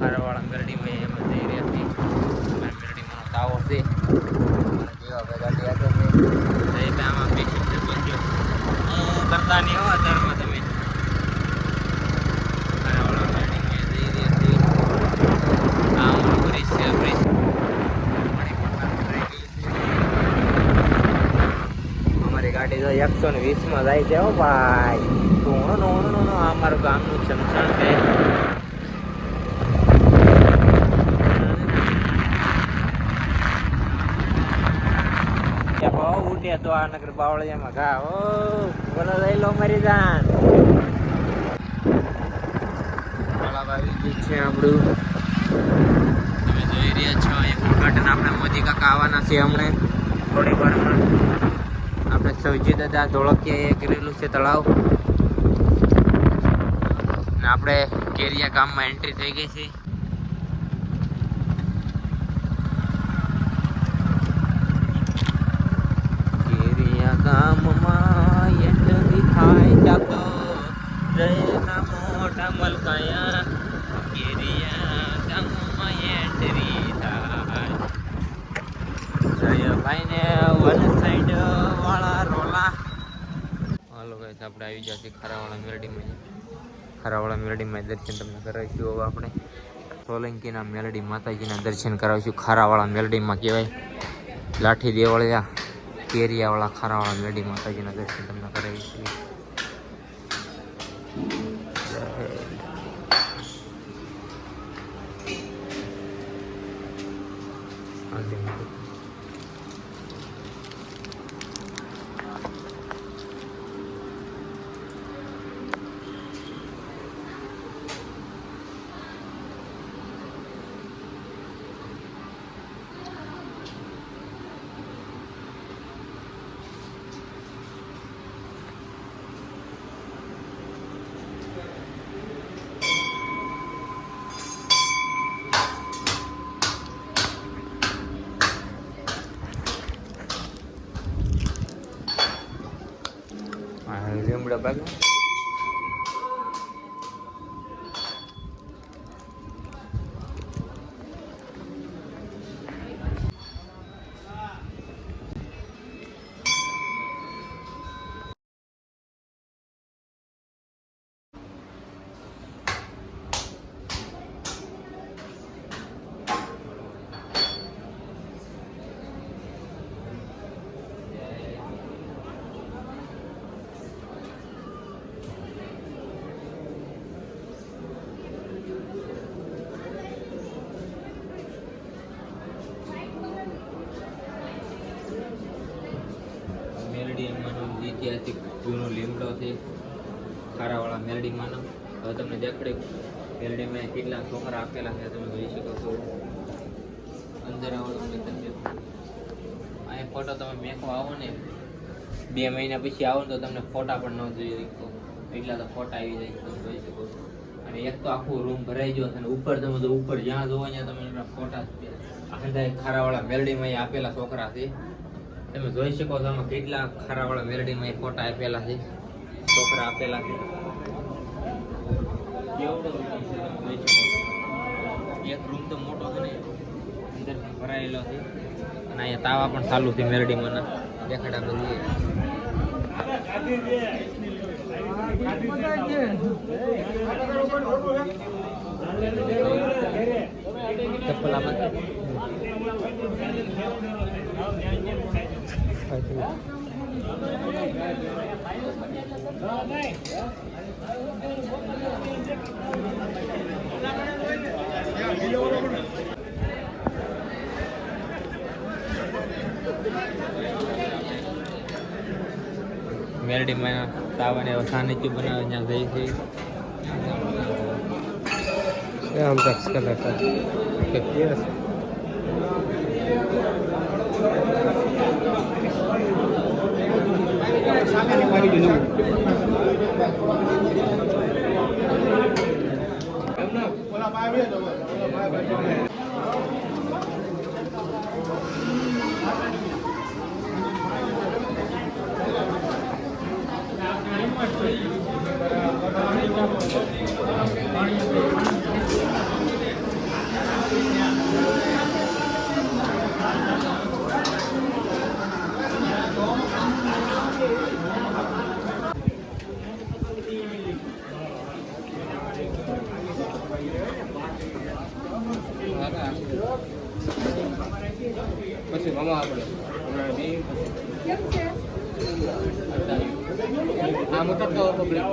ખારાવાળા મેરડીમાં એમ જઈ રહ્યા છીએ. મેરડીમાં ટાવર છે જેવા ગાડી આગળ છે તો આમાં પેશન્ટ બનજો હું કરતા નહીં હો અત્યારમાં તમે ખારાવાળા મેરડીમાં જઈ રહ્યા છીએ. આ અમારું બ્રિજ છે. બ્રિજ અમારી ગાડી તો 120 જાય છે હો ભાઈ. નો અમારું ગામનું શમશાન છે. ઉઠે તો આ નગર બાવળિયામાં ઘા ઓ બોલો લઈ લો મારી જાન. આવી ગયું છે આપણું. તમે જોઈ રહ્યા છો એક ઉદઘાટન આપણે મોદી કાકા આવવાના છે હમણાં થોડી વારમાં. આપણે સૌજી દાદા ધોળકીએ કરેલું છે તળાવ ને આપણે કેરિયા ગામમાં એન્ટ્રી થઈ ગઈ છે. ગામમાં એન્ટ્રી થાય જાતો જયના મોટા મલકાયા કેરિયા ગામમાં એન્ટ્રી થાય જયભાઈને વન સાઈડ વાળા રોલા. હાલો ગાઈસ આપણે આવી ગયા છીએ ખારાવાળા મેરડીમાં. ખારાવાળા મેરડીમાં દર્શન તમને કરાવીશું. હવે આપણે સોલંકીના મેલડી માતાજીના દર્શન કરાવીશું. ખારાવાળા મેરડીમાં કહેવાય લાઠી દેવળિયા કેરિયાવાળા ખારાવાળા મેરડી માતાજીના દર્શન તમને કરાવીશું. લીમડા બાજુ ઐતિહાસિક જૂનો લીમડો છે ખારાવાળા મેરડીમાંનો. હવે તમને દેખાડે મેરડીમાં કેટલા છોકરા આપેલા છે તમે જોઈ શકો છો. અંદર આવો તમને આ ફોટો તમે મેકો આવો ને 2 મહિના પછી આવો ને તો તમને ફોટા પણ ન જોઈ શકો એટલા તો ફોટા આવી જાય તમે જોઈ શકો છો. અને એક તો આખો રૂમ ભરાઈ ગયો અને ઉપર તમે તો ઉપર જ્યાં જોવો ત્યાં તમે ફોટા આ ખારાવાળા મેરડીમાં આપેલા છોકરા છે. તમે જોઈ શકો છો આમાં કેટલા ખારાવાળા મેરડીમાં ફોટા આપેલા છે છોકરા આપેલા છે. એક રૂમ તો મોટો છે ને અંદર ભરાયેલો છે અને અહીંયા તાવા પણ ચાલુ છે મેરડીમાં દેખાડા બધી ચપ્પલ મેરડીમાં તાવાને સાનિધ્ય બનાવે ત્યાં જઈ છે આમ તક કલર કે પછી મામા આપણે આ મોટા તો પબ્લિક